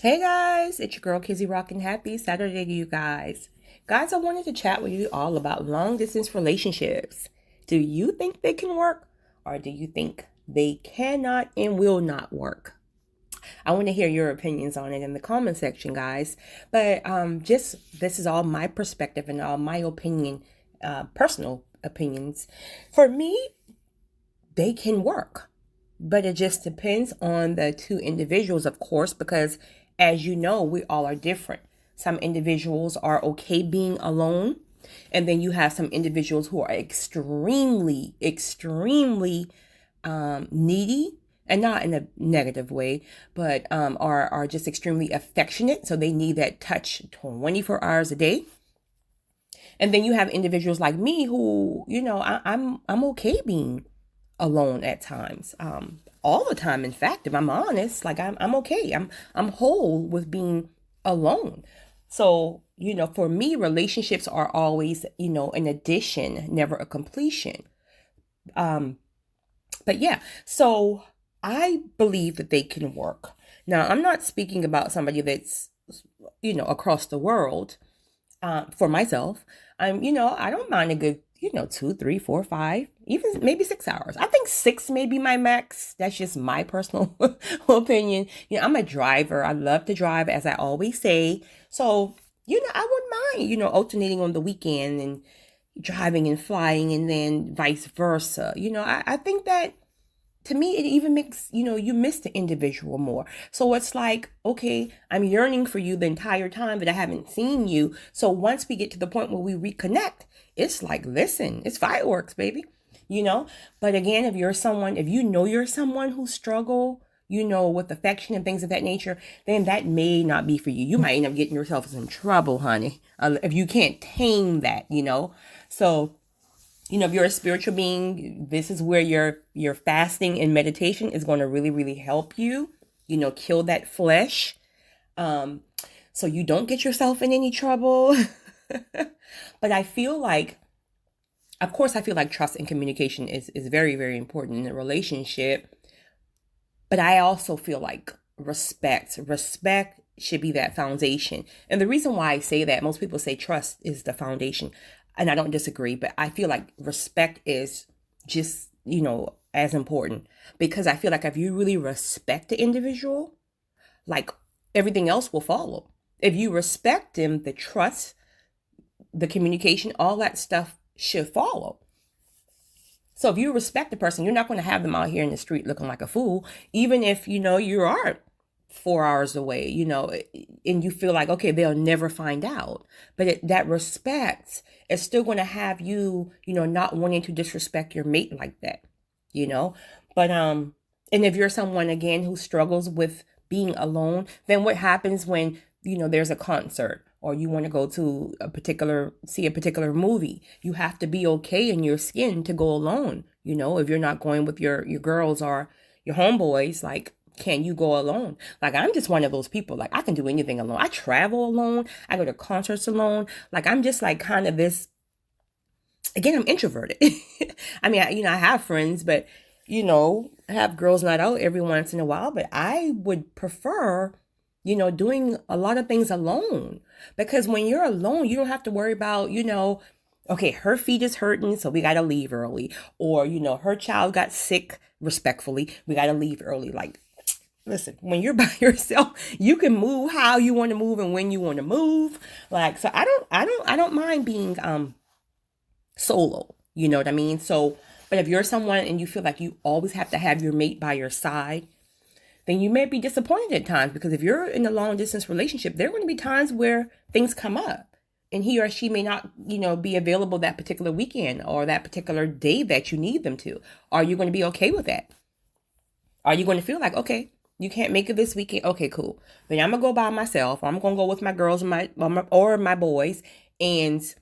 Hey guys, it's your girl Kizzy Rockin' Happy Saturday to you guys. Guys, I wanted to chat with you all about long distance relationships. Do you think they can work or do you think they cannot and will not work? I want to hear your opinions on it in the comment section, guys. But just this is all my perspective and all my opinion, personal opinions. For me, they can work. But it just depends on the two individuals, of course, because as you know, we all are different. Some individuals are okay being alone. And then you have some individuals who are extremely needy, and not in a negative way, but are just extremely affectionate. So they need that touch 24 hours a day. And then you have individuals like me who, I'm okay being alone at times. All the time, in fact, if I'm honest, like I'm okay. I'm whole with being alone. So, for me, relationships are always, an addition, never a completion. Um, but yeah, so I believe that they can work. Now, I'm not speaking about somebody that's, across the world. For myself, I don't mind a good, 2, 3, 4, 5, even maybe 6 hours. I think six may be my max. That's just my personal opinion. I'm a driver. I love to drive, as I always say. So, I wouldn't mind, alternating on the weekend and driving and flying and then vice versa. I think that to me it even makes you miss the individual more. So it's like, okay, I'm yearning for you the entire time that I haven't seen you. So once we get to the point where we reconnect, it's like, listen, it's fireworks, baby. you know but again, if you know you're someone who struggle, with affection and things of that nature, then that may not be for you. You might end up getting yourself in trouble, honey, if you can't tame that. So if you're a spiritual being, this is where your fasting and meditation is going to really, really help you, kill that flesh. Um, so you don't get yourself in any trouble. But I feel like, of course, I feel like trust and communication is very, very important in a relationship. But I also feel like respect should be that foundation. And the reason why I say that, most people say trust is the foundation, and I don't disagree, but I feel like respect is just, as important, because I feel like if you really respect the individual, like, everything else will follow. If you respect them, the trust, the communication, all that stuff should follow. So if you respect the person, you're not going to have them out here in the street looking like a fool, even if you are 4 hours away, and you feel like, okay, they'll never find out. But that respect is still going to have you, not wanting to disrespect your mate like that, you know. But and if you're someone, again, who struggles with being alone, then what happens when there's a concert, or you want to go to see a particular movie? You have to be okay in your skin to go alone. If you're not going with your girls or your homeboys, like, can you go alone? Like, I'm just one of those people. Like, I can do anything alone. I travel alone. I go to concerts alone. Like, I'm just like kind of this. Again, I'm introverted. I mean, I have friends, but I have girls night out every once in a while. But I would prefer, doing a lot of things alone, because when you're alone, you don't have to worry about, okay, her feet is hurting, so we got to leave early, or her child got sick. Respectfully, we got to leave early. Like, listen, when you're by yourself, you can move how you want to move and when you want to move. Like, so I don't mind being solo. You know what I mean? So, but if you're someone and you feel like you always have to have your mate by your side, then you may be disappointed at times, because if you're in a long distance relationship, there are going to be times where things come up and he or she may not, be available that particular weekend or that particular day that you need them to. Are you going to be okay with that? Are you going to feel like, okay, you can't make it this weekend? Okay, cool. Then I'm gonna go by myself. I'm gonna go with my girls and my boys, and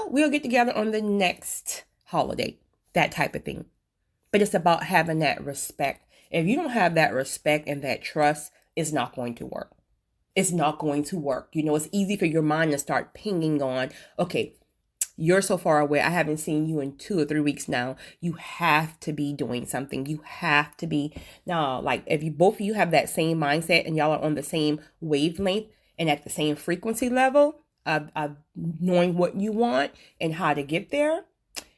we'll get together on the next holiday. That type of thing. But it's about having that respect. If you don't have that respect and that trust, it's not going to work. It's not going to work. It's easy for your mind to start pinging on, okay, you're so far away. I haven't seen you in 2 or 3 weeks now. You have to be doing something. You have to be now, like if you both of you have that same mindset and y'all are on the same wavelength and at the same frequency level of knowing what you want and how to get there,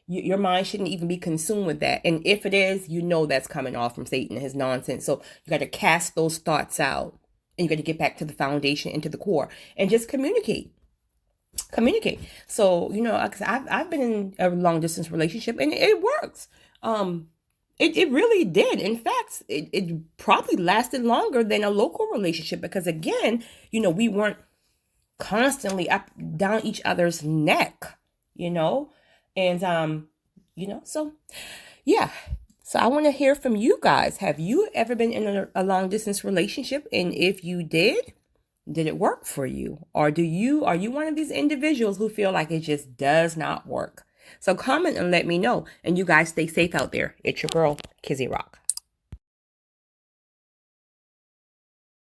your mind shouldn't even be consumed with that. And if it is, you know that's coming off from Satan and his nonsense. So you got to cast those thoughts out and you got to get back to the foundation and to the core and just communicate. So, because I've been in a long distance relationship and it works. It really did. In fact, it probably lasted longer than a local relationship because again, we weren't constantly up down each other's neck, and so yeah. So I want to hear from you guys. Have you ever been in a long distance relationship? And if you did it work for you? Or are you one of these individuals who feel like it just does not work? So comment and let me know. And you guys stay safe out there. It's your girl, Kizzy Rock.